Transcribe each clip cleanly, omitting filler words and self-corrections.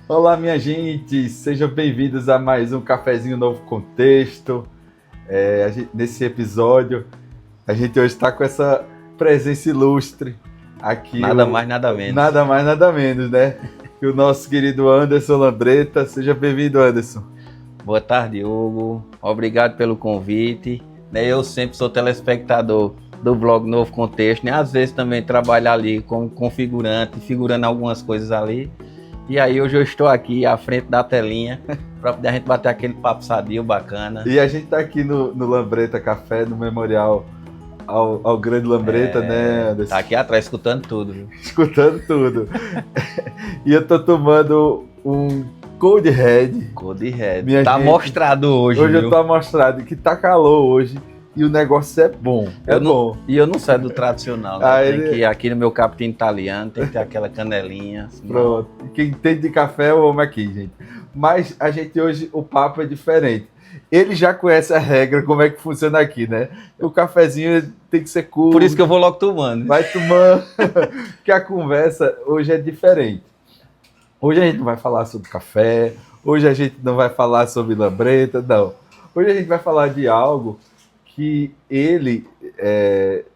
Olá, minha gente, sejam bem-vindos a mais um Cafezinho Novo Contexto. Nesse episódio, a gente hoje está com essa presença ilustre aqui, Nada mais, nada menos. nada mais, nada menos, né? Que o nosso querido Anderson Lambreta. Seja bem-vindo, Anderson. Boa tarde, Hugo. Obrigado pelo convite. Eu sempre sou telespectador do blog Novo Contexto, né? Às vezes também trabalho ali como configurante, figurando algumas coisas ali. E aí hoje eu estou aqui à frente da telinha para poder a gente bater aquele papo sadio, bacana. E a gente está aqui no Lambreta Café, no memorial ao grande Lambreta, né, Anderson? Tá aqui atrás escutando tudo, viu? Escutando tudo. E eu tô tomando um Cold Red. Cold Red. Minha Tá gente, mostrado hoje, Hoje viu? eu tô amostrado que tá calor hoje e o negócio é bom. Bom. E eu não saio do tradicional, né? Que aqui no meu cappuccino italiano tem que ter aquela canelinha. Assim, pronto. Quem entende de café é o homem aqui, gente. Mas a gente hoje, o papo é diferente. Ele já conhece a regra, como é que funciona aqui, né? O cafezinho tem que ser curto. Por isso que eu vou logo tomando. Vai tomando. Porque a conversa hoje é diferente. Hoje a gente não vai falar sobre café, hoje a gente não vai falar sobre lambreta, não. Hoje a gente vai falar de algo que ele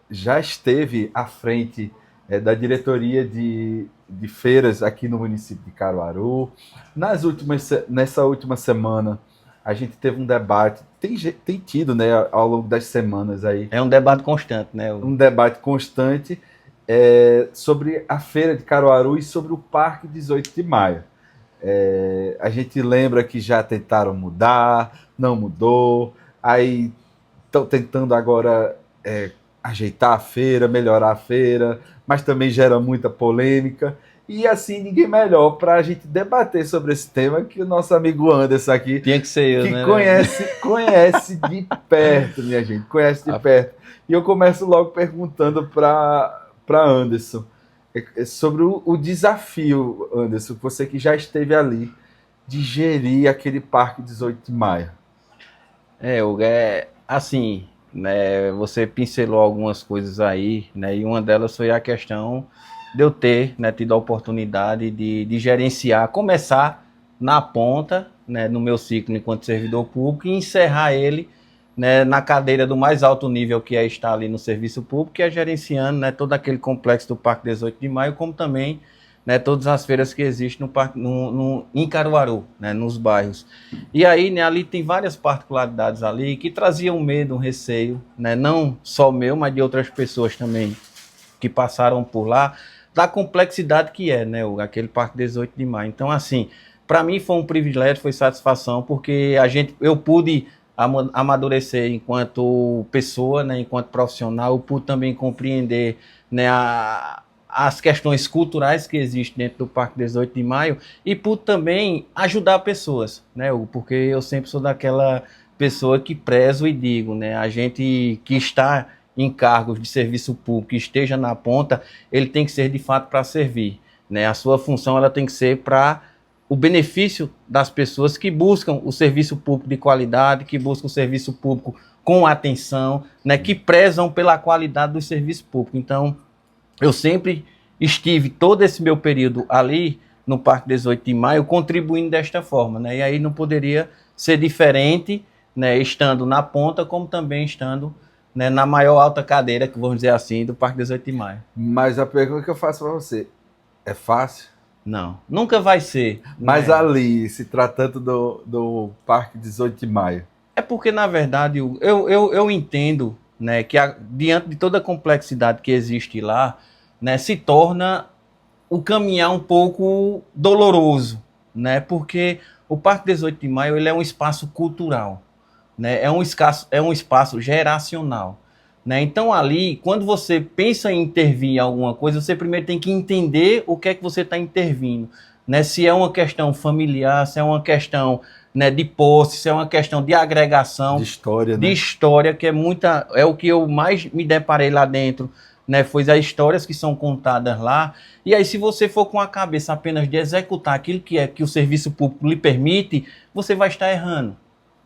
já esteve à frente da diretoria de feiras aqui no município de Caruaru. Nessa última semana, a gente teve um debate, tem tido, né, ao longo das semanas aí. É um debate constante, né? Um debate constante sobre a feira de Caruaru e sobre o Parque 18 de Maio. A gente lembra que já tentaram mudar, não mudou, aí estão tentando agora ajeitar a feira, melhorar a feira, mas também gera muita polêmica. E assim, ninguém melhor para a gente debater sobre esse tema que o nosso amigo Anderson aqui. Tinha que ser eu, que né? conhece de perto, minha gente, conhece de perto. E eu começo logo perguntando para Anderson sobre o desafio, Anderson, você que já esteve ali, de gerir aquele Parque 18 de Maio. Hugo, assim, né, você pincelou algumas coisas aí, né, e uma delas foi a questão de eu ter, né, tido a oportunidade de gerenciar, começar na ponta, né, no meu ciclo enquanto servidor público e encerrar ele, né, na cadeira do mais alto nível que é estar ali no serviço público, que é gerenciando, né, todo aquele complexo do Parque 18 de Maio, como também, né, todas as feiras que existem em Caruaru, né, nos bairros. E aí, né, ali tem várias particularidades ali que traziam medo, um receio, né, não só meu, mas de outras pessoas também que passaram por lá, da complexidade que é, né, aquele Parque 18 de Maio. Então, assim, para mim foi um privilégio, foi satisfação, porque eu pude amadurecer enquanto pessoa, né, enquanto profissional, eu pude também compreender, né, as questões culturais que existem dentro do Parque 18 de Maio e pude também ajudar pessoas, né, porque eu sempre sou daquela pessoa que prezo e digo, né, a gente que está em cargos de serviço público, que esteja na ponta, ele tem que ser de fato para servir, né, a sua função ela tem que ser para o benefício das pessoas que buscam o serviço público de qualidade, que buscam o serviço público com atenção, né, que prezam pela qualidade do serviço público. Então, eu sempre estive todo esse meu período ali no Parque 18 de Maio contribuindo desta forma, né? E aí não poderia ser diferente, né, estando na ponta, como também estando, né, na maior alta cadeira, que vamos dizer assim, do Parque 18 de Maio. Mas a pergunta que eu faço para você, é fácil? Não, nunca vai ser. Mas né? ali, se tratando do Parque 18 de Maio. É porque, na verdade, eu entendo, né, que diante de toda a complexidade que existe lá, né, se torna o caminhar um pouco doloroso, né, porque o Parque 18 de Maio ele é um espaço cultural, né, é um espaço geracional. Né? Então ali, quando você pensa em intervir em alguma coisa, você primeiro tem que entender o que é que você está intervindo. Né? Se é uma questão familiar, se é uma questão, né, de posse, se é uma questão de agregação, De história, né? de história, que é o que eu mais me deparei lá dentro, né, foi as histórias que são contadas lá. E aí, se você for com a cabeça apenas de executar aquilo que o serviço público lhe permite, você vai estar errando,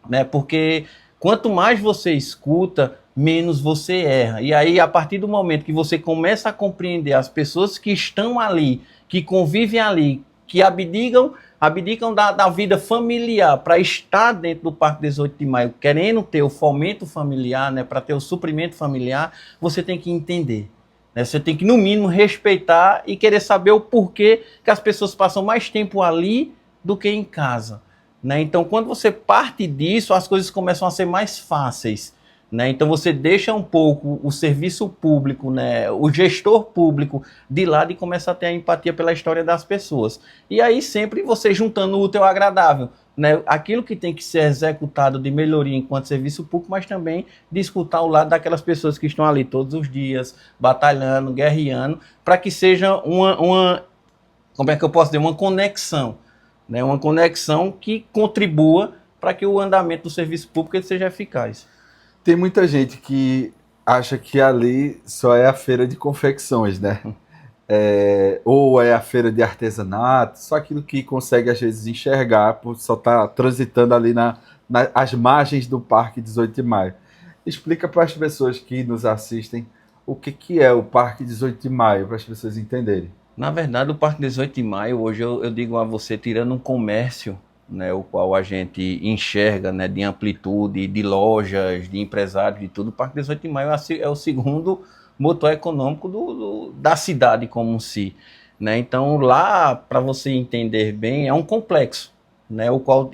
né? Porque quanto mais você escuta, menos você erra. E aí, a partir do momento que você começa a compreender as pessoas que estão ali, que convivem ali, que abdicam da vida familiar para estar dentro do Parque 18 de Maio, querendo ter o fomento familiar, né, para ter o suprimento familiar, você tem que entender. Né? Você tem que, no mínimo, respeitar e querer saber o porquê que as pessoas passam mais tempo ali do que em casa. Né? Então, quando você parte disso, as coisas começam a ser mais fáceis. Né? Então, você deixa um pouco o serviço público, né, o gestor público de lado e começa a ter a empatia pela história das pessoas. E aí, sempre você juntando o útil ao agradável. Né? Aquilo que tem que ser executado de melhoria enquanto serviço público, mas também de escutar o lado daquelas pessoas que estão ali todos os dias, batalhando, guerreando, para que seja como é que eu posso dizer, uma conexão. Né? Uma conexão que contribua para que o andamento do serviço público ele seja eficaz. Tem muita gente que acha que ali só é a feira de confecções, né? Ou é a feira de artesanato, só aquilo que consegue às vezes enxergar por só estar transitando ali às margens do Parque 18 de Maio. Explica para as pessoas que nos assistem o que é o Parque 18 de Maio, para as pessoas entenderem. Na verdade, o Parque 18 de Maio, hoje eu digo a você, tirando um comércio, né, o qual a gente enxerga, né, de amplitude, de lojas, de empresários, de tudo, o Parque 18 de Maio é o segundo motor econômico da cidade como si. Né? Então, lá, para você entender bem, é um complexo, né, o qual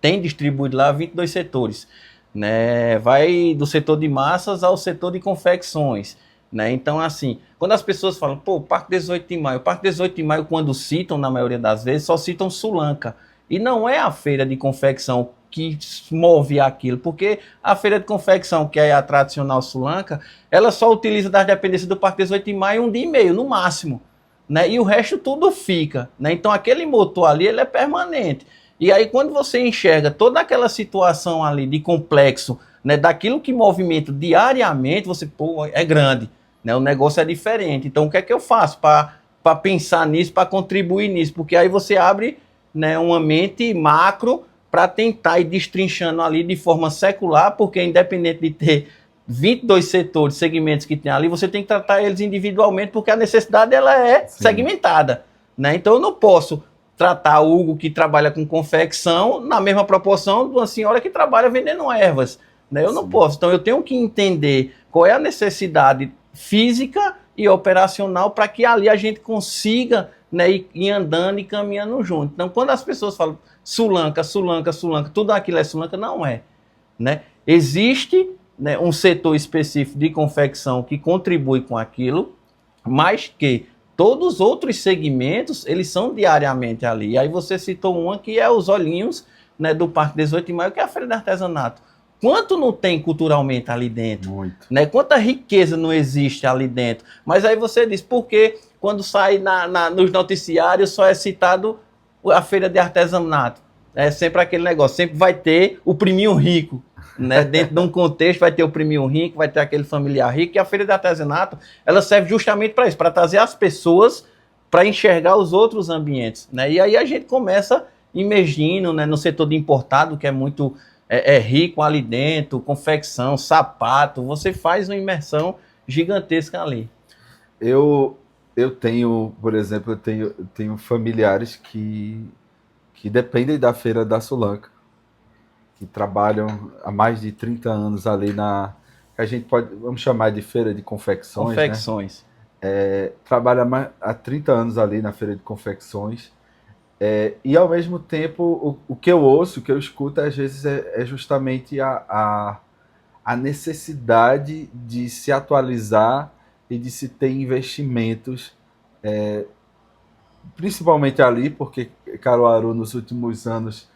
tem distribuído lá 22 setores. Né? Vai do setor de massas ao setor de confecções. Né? Então, assim, quando as pessoas falam, pô, Parque 18 de Maio, o Parque 18 de Maio, quando citam, na maioria das vezes, só citam Sulanca. E não é a feira de confecção que move aquilo, porque a feira de confecção, que é a tradicional Sulanca, ela só utiliza das dependências do Parque 18 de Maio 1 dia e meio, no máximo. Né? E o resto tudo fica. Né? Então, aquele motor ali, ele é permanente. E aí, quando você enxerga toda aquela situação ali de complexo, né, daquilo que movimenta diariamente, você, pô, é grande. Né? O negócio é diferente. Então, o que é que eu faço para pensar nisso, para contribuir nisso? Porque aí você abre, né, uma mente macro para tentar ir destrinchando ali de forma secular, porque independente de ter 22 setores, segmentos que tem ali, você tem que tratar eles individualmente, porque a necessidade ela é segmentada. Né? Então, eu não posso tratar o Hugo que trabalha com confecção na mesma proporção de uma senhora que trabalha vendendo ervas. Né? Eu não posso. Então, eu tenho que entender qual é a necessidade física e operacional para que ali a gente consiga, né, ir andando e caminhando junto. Então, quando as pessoas falam Sulanca, Sulanca, Sulanca, tudo aquilo é Sulanca, não é. Né? Existe, né, um setor específico de confecção que contribui com aquilo, mas que todos os outros segmentos, eles são diariamente ali. E aí você citou uma que é os olhinhos, né, do Parque 18 de Maio, que é a Feira de Artesanato. Quanto não tem culturalmente ali dentro? Muito. Né? Quanta riqueza não existe ali dentro? Mas aí você diz, por que quando sai nos noticiários só é citado a feira de artesanato? É sempre aquele negócio, sempre vai ter o priminho rico. Né? Dentro de um contexto vai ter o priminho rico, vai ter aquele familiar rico, e a feira de artesanato, ela serve justamente para isso, para trazer as pessoas para enxergar os outros ambientes. Né? E aí a gente começa imergindo, né, no setor de importado, que é muito... É rico ali dentro, confecção, sapato, você faz uma imersão gigantesca ali. Eu tenho, por exemplo, eu tenho familiares que dependem da Feira da Sulanca, que trabalham há mais de 30 anos ali que a gente vamos chamar de Feira de Confecções. Confecções. Né? Trabalha há 30 anos ali na Feira de Confecções. E ao mesmo tempo, o que eu ouço, o que eu escuto, às vezes é justamente a necessidade de se atualizar e de se ter investimentos, principalmente ali, porque Caruaru nos últimos anos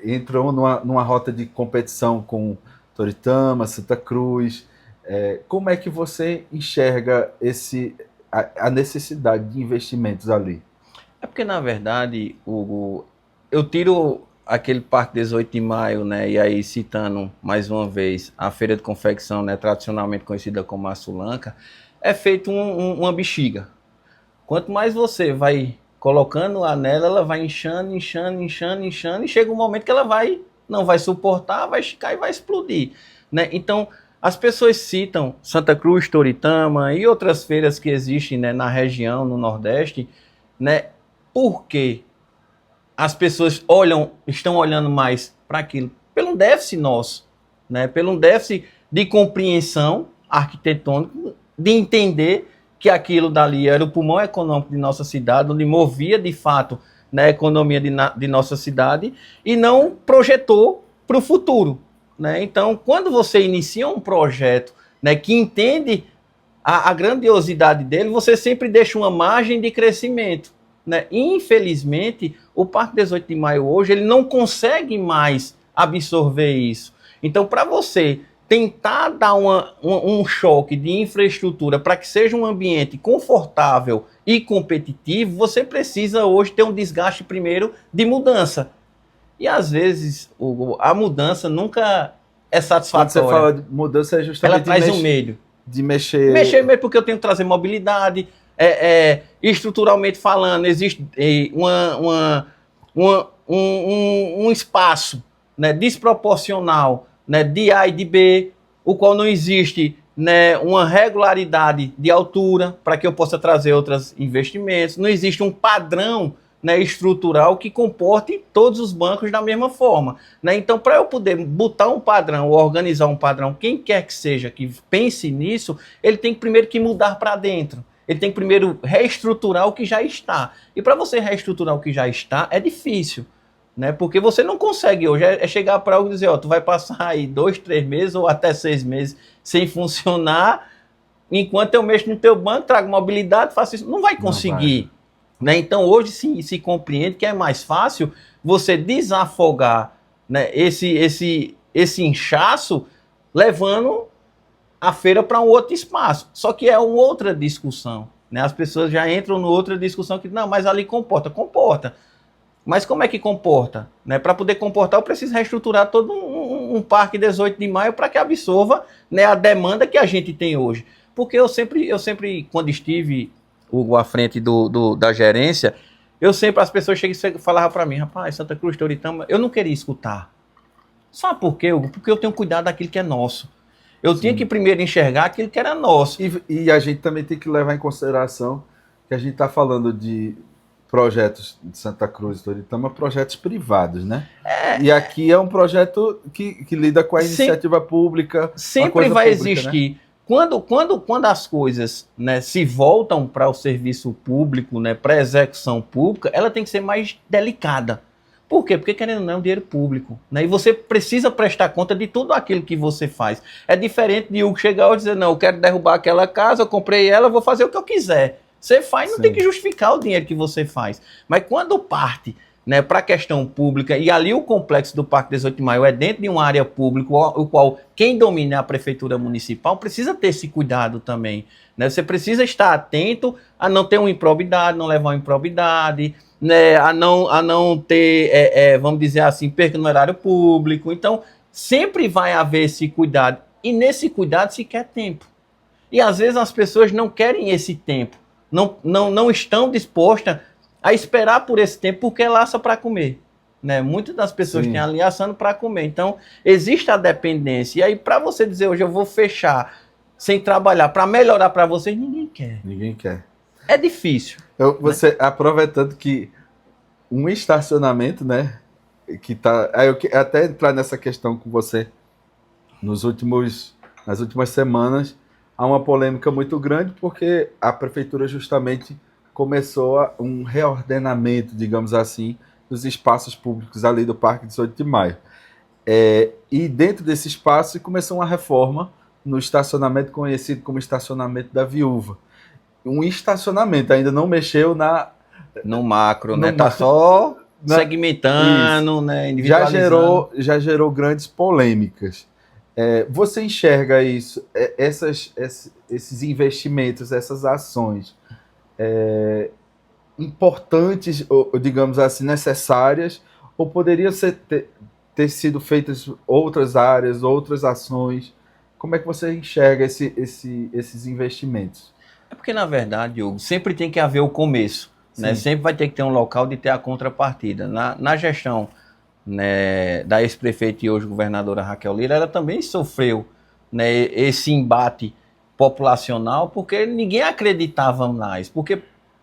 entrou numa rota de competição com Toritama, Santa Cruz. Como é que você enxerga a necessidade de investimentos ali? É porque, na verdade, Hugo, eu tiro aquele Parque 18 de Maio, né, e aí citando mais uma vez a feira de confecção, né, tradicionalmente conhecida como a Sulanca, é feito uma bexiga. Quanto mais você vai colocando a nela, ela vai inchando, inchando, inchando, inchando, e chega um momento que ela não vai suportar, vai esticar e vai explodir. Né? Então, as pessoas citam Santa Cruz, Toritama e outras feiras que existem, né, na região, no Nordeste, né? Por quê? As pessoas estão olhando mais para aquilo? Pelo déficit nosso, né? Pelo déficit de compreensão arquitetônica, de entender que aquilo dali era o pulmão econômico de nossa cidade, onde movia de fato, né, a economia de nossa cidade, e não projetou para o futuro, né? Então, quando você inicia um projeto, né, que entende a grandiosidade dele, você sempre deixa uma margem de crescimento, né? Infelizmente, o Parque 18 de Maio hoje ele não consegue mais absorver isso. Então, para você tentar dar um choque de infraestrutura para que seja um ambiente confortável e competitivo, você precisa hoje ter um desgaste primeiro de mudança. E às vezes, Hugo, a mudança nunca é Quando você satisfatória. fala de mudança, é Ela justamente traz um medo. de mexer. Mexer mesmo porque eu tenho que trazer mobilidade, estruturalmente falando, existe um espaço, né, desproporcional, né, de A e de B, o qual não existe, né, uma regularidade de altura para que eu possa trazer outros investimentos, não existe um padrão, né, estrutural que comporte todos os bancos da mesma forma, né? Então, para eu poder botar um padrão, organizar um padrão, quem quer que seja que pense nisso, ele tem que primeiro que mudar para dentro. Ele tem que primeiro reestruturar o que já está. E para você reestruturar o que já está, é difícil, né? Porque você não consegue hoje chegar para algo e dizer, ó, tu vai passar aí 2, 3 meses ou até 6 meses sem funcionar, enquanto eu mexo no teu banco, trago mobilidade, faço isso. Não vai conseguir. Né? Então hoje se compreende que é mais fácil você desafogar, né, esse inchaço levando a feira para um outro espaço. Só que é uma outra discussão. Né? As pessoas já entram numa outra discussão que, não, mas ali comporta. Comporta. Mas como é que comporta? Né? Para poder comportar, eu preciso reestruturar todo um parque 18 de maio para que absorva, né, a demanda que a gente tem hoje. Porque eu sempre quando estive, Hugo, à frente da gerência, as pessoas chegam e falavam para mim, rapaz, Santa Cruz, Toritama, eu não queria escutar. Sabe por quê, Hugo? Porque eu tenho cuidado daquilo que é nosso. Eu tinha que primeiro enxergar aquilo que era nosso. E a gente também tem que levar em consideração que a gente está falando de projetos de Santa Cruz e Toritama, projetos privados, né? E aqui é um projeto que lida com a iniciativa pública. Sempre vai existir. Né? Quando as coisas, né, se voltam para o serviço público, né, para a execução pública, ela tem que ser mais delicada. Por quê? Porque, querendo ou não, é um dinheiro público. Né? E você precisa prestar conta de tudo aquilo que você faz. É diferente de Hugo chegar e dizer, não, eu quero derrubar aquela casa, eu comprei ela, eu vou fazer o que eu quiser. Você faz, não tem que justificar o dinheiro que você faz. Mas quando parte, né, para a questão pública, e ali o complexo do Parque 18 de Maio é dentro de uma área pública, o qual quem domina é a Prefeitura Municipal, precisa ter esse cuidado também. Né? Você precisa estar atento a não ter uma improbidade, não levar uma improbidade, né, a não ter, vamos dizer assim, perca no erário público. Então, sempre vai haver esse cuidado. E nesse cuidado se quer tempo. E às vezes as pessoas não querem esse tempo. Não estão dispostas a esperar por esse tempo porque é laça para comer. Né? Muitas das pessoas têm ali assando para comer. Então, existe a dependência. E aí, para você dizer hoje, eu vou fechar sem trabalhar para melhorar para vocês, ninguém quer. Ninguém quer. É difícil. Você, né? Aproveitando que um estacionamento, né? Que tá. Aí eu até entrar nessa questão com você. Nas últimas semanas, há uma polêmica muito grande porque a prefeitura justamente começou um reordenamento, digamos assim, dos espaços públicos ali do Parque 18 de Maio. E dentro desse espaço começou uma reforma no estacionamento conhecido como estacionamento da Viúva. Um estacionamento, ainda não mexeu no macro, né? Tá só segmentando, né? Individualizando. Já gerou grandes polêmicas. Você enxerga isso, esses investimentos, essas ações importantes, ou, digamos assim, necessárias, ou poderiam ter sido feitas outras áreas, outras ações? Como é que você enxerga esses investimentos? É porque, na verdade, Hugo, sempre tem que haver o começo. Né? Sempre vai ter que ter um local de ter a contrapartida. Na gestão, né, da ex-prefeita e hoje governadora Raquel Lira, ela também sofreu, né, esse embate populacional porque ninguém acreditava mais. Porque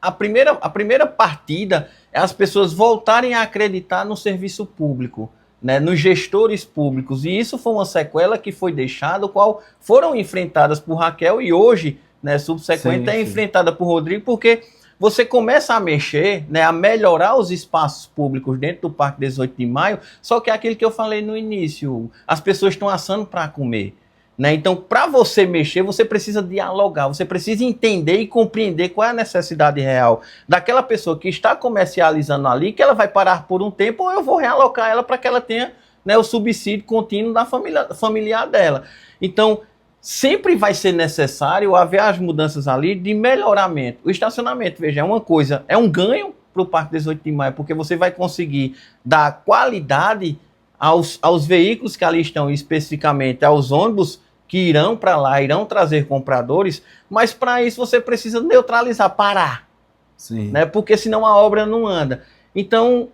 a primeira partida é as pessoas voltarem a acreditar no serviço público, né, nos gestores públicos. E isso foi uma sequela que foi deixada, qual foram enfrentadas por Raquel e hoje, né, subsequente, é enfrentada por Rodrigo, porque você começa a mexer, né, a melhorar os espaços públicos dentro do Parque 18 de Maio, só que é aquilo que eu falei no início, as pessoas estão assando para comer. Né? Então, para você mexer, você precisa dialogar, você precisa entender e compreender qual é a necessidade real daquela pessoa que está comercializando ali, que ela vai parar por um tempo, ou eu vou realocar ela para que ela tenha, né, o subsídio contínuo da familiar dela. Então, sempre vai ser necessário haver as mudanças ali de melhoramento. O estacionamento, veja, é uma coisa, é um ganho para o Parque 18 de Maio, porque você vai conseguir dar qualidade aos veículos que ali estão, especificamente aos ônibus que irão para lá, irão trazer compradores, mas para isso você precisa neutralizar, parar. Sim. Né? Porque senão a obra não anda. Então,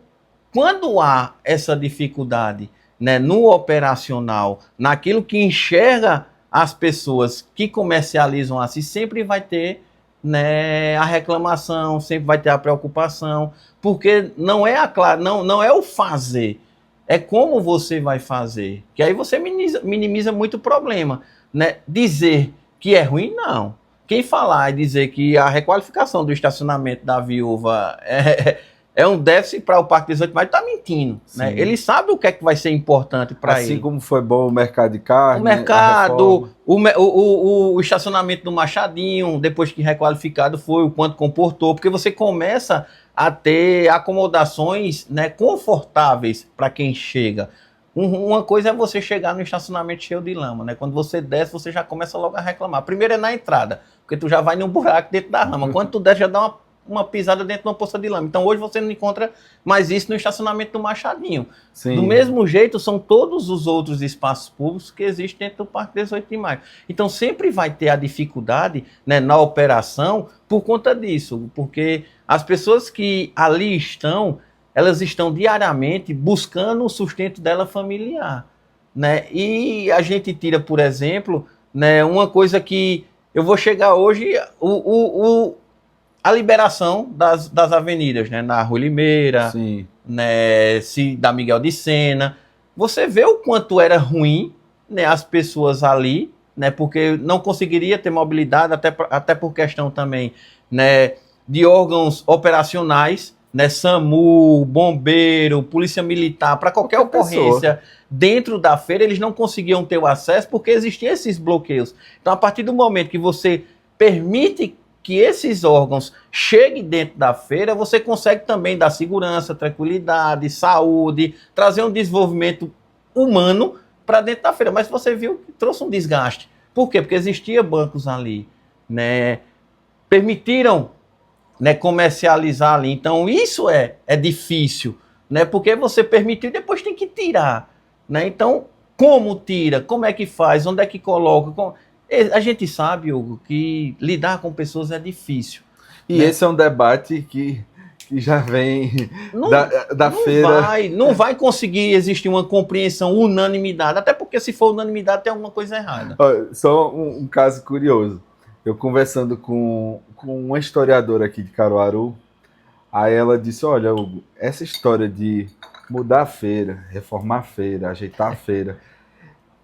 quando há essa dificuldade, né, no operacional, naquilo que enxerga as pessoas que comercializam assim, sempre vai ter, né, a reclamação, sempre vai ter a preocupação, porque não é não é o fazer, é como você vai fazer, que aí você minimiza muito o problema, né? Dizer que é ruim, não. Quem falar e dizer que a requalificação do estacionamento da Viúva é um déficit para o Parque 18 de Maio, está mentindo. Né? Ele sabe o que é que vai ser importante para ele. Assim como foi bom o mercado de carne. O mercado, o estacionamento do Machadinho, depois que requalificado foi, o quanto comportou, porque você começa a ter acomodações, né, confortáveis para quem chega. Uma coisa é você chegar no estacionamento cheio de lama, né? Quando você desce, você já começa logo a reclamar. Primeiro é na entrada, porque tu já vai num buraco dentro da lama. Quando tu desce, já dá uma pisada dentro de uma poça de lama. Então hoje você não encontra mais isso no estacionamento do Machadinho. Sim. Do mesmo jeito, são todos os outros espaços públicos que existem dentro do Parque 18 de Maio. Então sempre vai ter a dificuldade, né, na operação por conta disso, porque as pessoas que ali estão, elas estão diariamente buscando o sustento dela familiar. Né? E a gente tira, por exemplo, né, uma coisa que eu vou chegar hoje, a liberação das avenidas, né? Na Rua Limeira, né? Da Miguel de Sena. Você vê o quanto era ruim, né, as pessoas ali, né? Porque não conseguiria ter mobilidade, até por questão também, né, de órgãos operacionais, né? SAMU, bombeiro, polícia militar, para qualquer ocorrência dentro da feira, eles não conseguiam ter o acesso porque existiam esses bloqueios. Então, a partir do momento que você permite que esses órgãos cheguem dentro da feira, você consegue também dar segurança, tranquilidade, saúde, trazer um desenvolvimento humano para dentro da feira. Mas você viu que trouxe um desgaste. Por quê? Porque existiam bancos ali, né? Permitiram, né, comercializar ali. Então isso é difícil, né? Porque você permitiu e depois tem que tirar. Né? Então, como tira? Como é que faz? Onde é que coloca? A gente sabe, Hugo, que lidar com pessoas é difícil. E né? Esse é um debate que já vem da feira. Não vai conseguir existir uma compreensão, unanimidade, até porque se for unanimidade tem alguma coisa errada. Só um caso curioso. Eu conversando com uma historiadora aqui de Caruaru, aí ela disse, olha, Hugo, essa história de mudar a feira, reformar a feira, ajeitar a feira...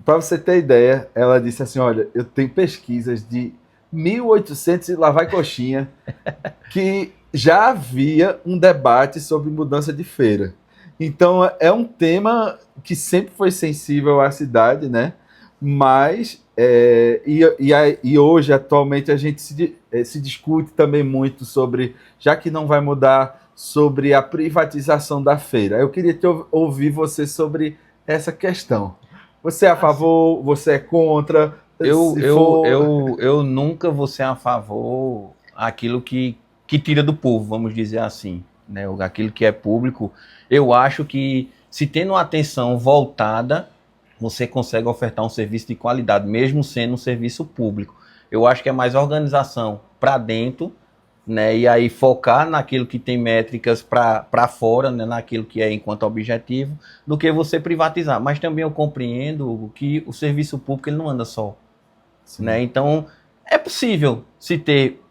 Para você ter ideia, ela disse assim, olha, eu tenho pesquisas de 1800 e lá vai coxinha, que já havia um debate sobre mudança de feira. Então, é um tema que sempre foi sensível à cidade, né? Mas, e hoje, atualmente, a gente se discute também muito sobre, já que não vai mudar, sobre a privatização da feira. Eu queria ouvir você sobre essa questão. Você é a favor? Você é contra? Eu nunca vou ser a favor aquilo que tira do povo, vamos dizer assim. Né? Aquilo que é público. Eu acho que se tendo uma atenção voltada, você consegue ofertar um serviço de qualidade, mesmo sendo um serviço público. Eu acho que é mais organização para dentro, né? E aí focar naquilo que tem métricas para fora, né? Naquilo que é enquanto objetivo, do que você privatizar. Mas também eu compreendo que o serviço público ele não anda só. Né? Então, é possível se ter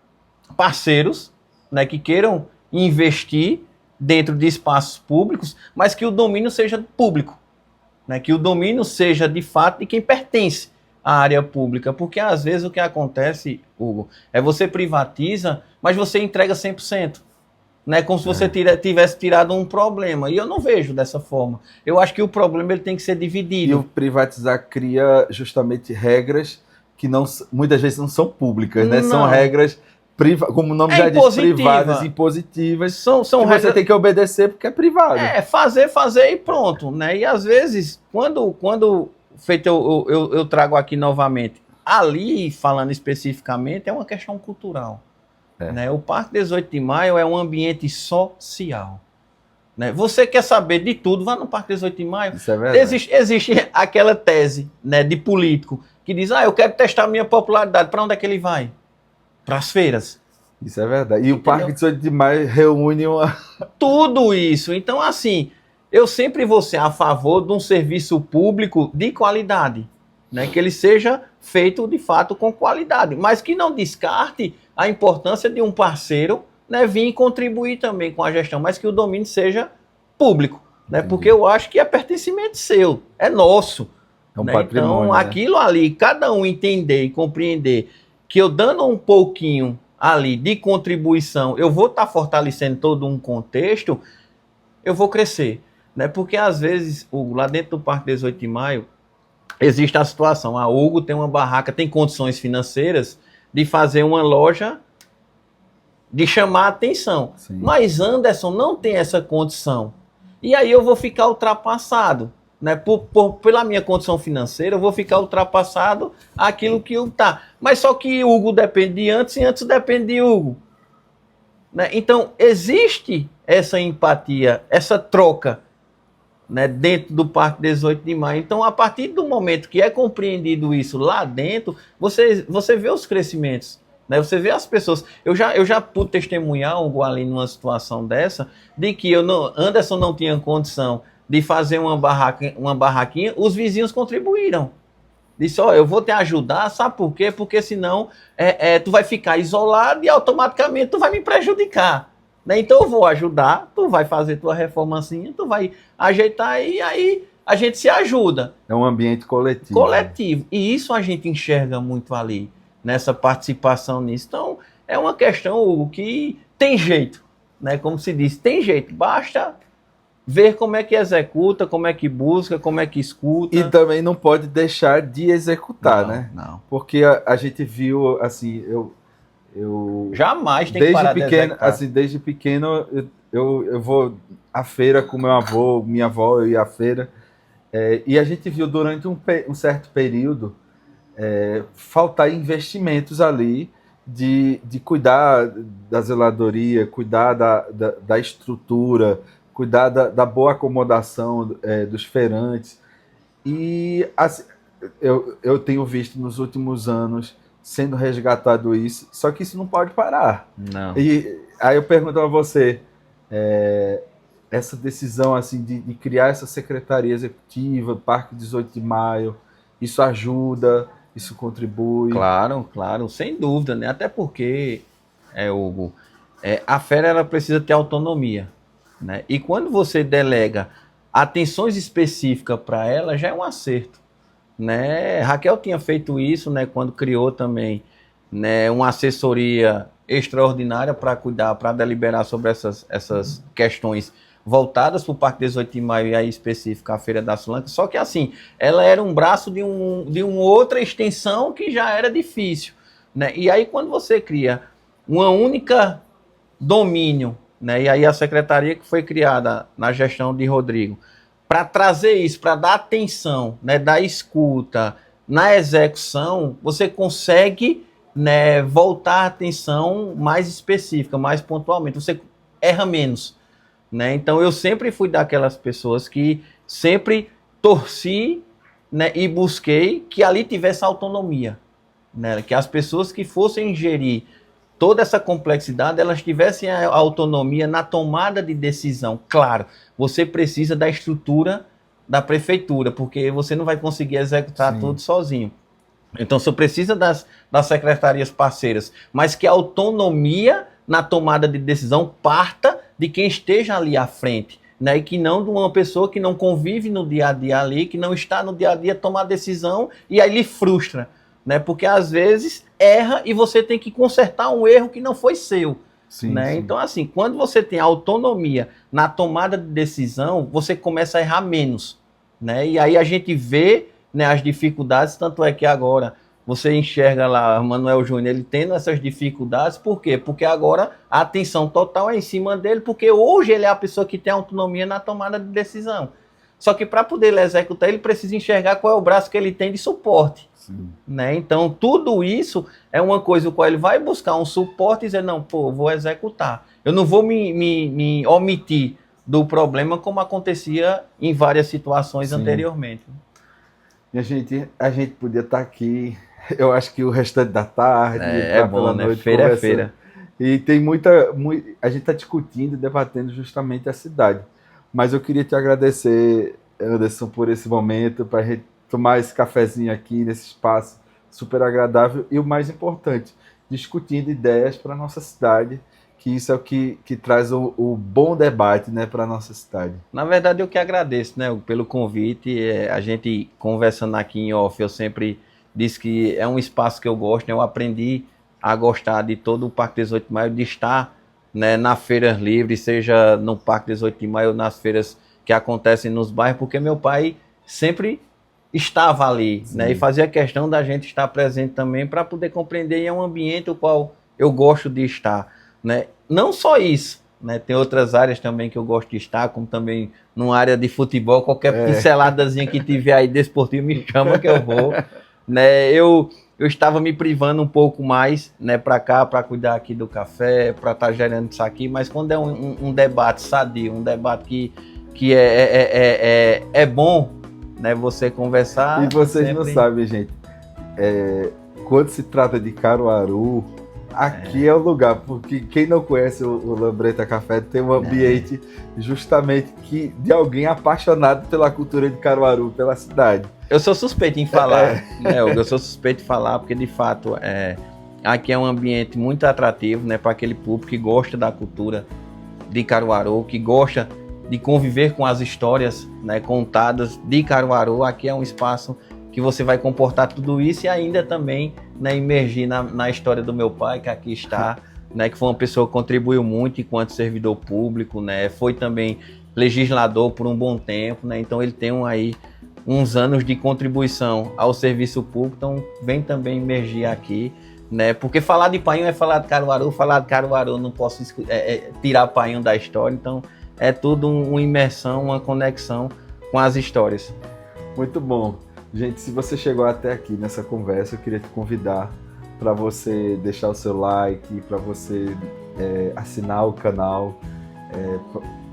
parceiros, né, que queiram investir dentro de espaços públicos, mas que o domínio seja público, né, que o domínio seja de fato de quem pertence à área pública, porque às vezes o que acontece, Hugo, é você privatiza, mas você entrega 100%. Né, como se você tivesse tirado um problema. E eu não vejo dessa forma. Eu acho que o problema ele tem que ser dividido. E o privatizar cria justamente regras que não, muitas vezes não são públicas, né? São regras, como o nome já diz, privadas, impositivas, são que regras... você tem que obedecer porque é privado. Fazer e pronto. Né? E às vezes, quando feito eu trago aqui novamente, ali, falando especificamente, é uma questão cultural. Né? O Parque 18 de Maio é um ambiente social. Né? Você quer saber de tudo, vá no Parque 18 de Maio. Isso é verdade. Existe aquela tese, né, de político que diz, eu quero testar minha popularidade. Para onde é que ele vai? Para as feiras. Isso é verdade. E o Parque 18 de Maio reúne tudo isso. Então, assim, eu sempre vou ser a favor de um serviço público de qualidade. Né? Que ele seja feito, de fato, com qualidade. Mas que não descarte a importância de um parceiro, né, vir contribuir também com a gestão, mas que o domínio seja público, né, porque eu acho que é pertencimento seu, é nosso. É um patrimônio. Então, aquilo ali, cada um entender e compreender que eu dando um pouquinho ali de contribuição, eu vou estar fortalecendo todo um contexto, eu vou crescer. Né, porque às vezes, Hugo, lá dentro do Parque 18 de Maio, existe a situação, a Hugo tem uma barraca, tem condições financeiras de fazer uma loja, de chamar a atenção. Sim. Mas Anderson não tem essa condição. E aí eu vou ficar ultrapassado. Né? Pela minha condição financeira, eu vou ficar ultrapassado aquilo que Hugo está. Mas só que Hugo depende de antes e antes depende de Hugo. Né? Então, existe essa empatia, essa troca, né, dentro do Parque 18 de Maio. Então, a partir do momento que é compreendido isso lá dentro, você vê os crescimentos, né? Você vê as pessoas. Eu já pude testemunhar algo ali numa situação dessa, de que Anderson não tinha condição de fazer uma barraquinha, os vizinhos contribuíram. Disse, eu vou te ajudar, sabe por quê? Porque senão tu vai ficar isolado e automaticamente tu vai me prejudicar. Então eu vou ajudar, tu vai fazer tua reformazinha, tu vai ajeitar e aí a gente se ajuda. É um ambiente coletivo. Coletivo. E isso a gente enxerga muito ali, nessa participação nisso. Então é uma questão, Hugo, que tem jeito, né? Como se diz, tem jeito. Basta ver como é que executa, como é que busca, como é que escuta. E também não pode deixar de executar, né? Não. Porque a gente viu, assim, eu jamais tem que parar de executar. Assim, desde pequeno eu vou à feira com meu avô, minha avó, eu ia à feira, e a gente viu durante um certo período faltar investimentos ali de cuidar da zeladoria, cuidar da estrutura, cuidar da boa acomodação dos feirantes. E assim, eu tenho visto nos últimos anos sendo resgatado isso, só que isso não pode parar. Não. E aí eu pergunto a você, essa decisão assim de criar essa secretaria executiva, Parque 18 de Maio, isso ajuda, isso contribui? Claro, sem dúvida, né? Até porque, Hugo, a feira ela precisa ter autonomia, né? E quando você delega atenções específicas para ela, já é um acerto. Né? Raquel tinha feito isso, né, quando criou também, né, uma assessoria extraordinária para cuidar, para deliberar sobre essas questões voltadas para o Parque 18 de Maio e aí específica a Feira da Sulanca. Só que assim, ela era um braço de uma outra extensão que já era difícil. Né? E aí quando você cria uma única domínio, né, e aí a secretaria que foi criada na gestão de Rodrigo, para trazer isso, para dar atenção, né, da escuta, na execução, você consegue, né, voltar a atenção mais específica, mais pontualmente. Você erra menos. Né? Então, eu sempre fui daquelas pessoas que sempre torci, né, e busquei que ali tivesse autonomia. Né? Que as pessoas que fossem gerir toda essa complexidade, elas tivessem a autonomia na tomada de decisão. Claro, você precisa da estrutura da prefeitura, porque você não vai conseguir executar tudo sozinho. Então, você precisa das secretarias parceiras, mas que a autonomia na tomada de decisão parta de quem esteja ali à frente, né? E que não de uma pessoa que não convive no dia a dia ali, que não está no dia a dia tomar decisão e aí lhe frustra, né? Porque às vezes erra e você tem que consertar um erro que não foi seu. Sim, Né? sim. Então, assim, quando você tem autonomia na tomada de decisão, você começa a errar menos, né? E aí a gente vê, né, as dificuldades, tanto é que agora você enxerga lá o Manuel Júnior, ele tendo essas dificuldades, por quê? Porque agora a atenção total é em cima dele, porque hoje ele é a pessoa que tem autonomia na tomada de decisão. Só que para poder ele executar, ele precisa enxergar qual é o braço que ele tem de suporte. Sim. Né? Então, tudo isso é uma coisa o qual ele vai buscar um suporte e dizer, não, pô, vou executar. Eu não vou me omitir do problema como acontecia em várias situações Sim. anteriormente. E a gente podia estar aqui, eu acho que o restante da tarde, É bom, né? Feira é feira. E tem a gente está discutindo e debatendo justamente a cidade. Mas eu queria te agradecer, Anderson, por esse momento, para a gente tomar esse cafezinho aqui, nesse espaço super agradável. E o mais importante, discutindo ideias para a nossa cidade, que isso é o que traz o bom debate, né, para a nossa cidade. Na verdade, eu que agradeço, né, pelo convite. A gente conversando aqui em off, eu sempre disse que é um espaço que eu gosto, né? Eu aprendi a gostar de todo o Parque 18 de Maio, de estar, né, na Feira Livre, seja no Parque 18 de Maio ou nas feiras que acontecem nos bairros, porque meu pai sempre estava ali, né, e fazia questão da gente estar presente também para poder compreender, e é um ambiente o qual eu gosto de estar, né? Não só isso, né, tem outras áreas também que eu gosto de estar, como também numa área de futebol, qualquer pinceladazinha que tiver aí desportivo me chama que eu vou, né? Eu estava me privando um pouco mais, né, para cá, para cuidar aqui do café, para estar gerando isso aqui, mas quando é um debate sadio, um debate que é bom, né, você conversar. E vocês não sabem, gente, quando se trata de Caruaru, aqui é o lugar, porque quem não conhece o Lambreta Café tem um ambiente justamente de alguém apaixonado pela cultura de Caruaru, pela cidade. Eu sou suspeito em falar, né? Eu sou suspeito em falar porque, de fato, aqui é um ambiente muito atrativo, né, para aquele público que gosta da cultura de Caruaru, que gosta de conviver com as histórias, né, contadas de Caruaru. Aqui é um espaço que você vai comportar tudo isso e ainda também, né, imergir na história do meu pai, que aqui está, né, que foi uma pessoa que contribuiu muito enquanto servidor público, né, foi também legislador por um bom tempo, né, então ele tem aí uns anos de contribuição ao serviço público, então vem também imergir aqui, né, porque falar de Painho é falar de Caruaru não posso tirar Painho da história, então é tudo uma imersão, uma conexão com as histórias. Muito bom. Gente, se você chegou até aqui nessa conversa, eu queria te convidar para você deixar o seu like, para você assinar o canal,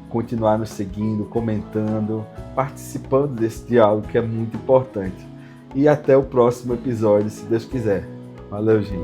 continuar nos seguindo, comentando, participando desse diálogo que é muito importante. E até o próximo episódio, se Deus quiser. Valeu, gente.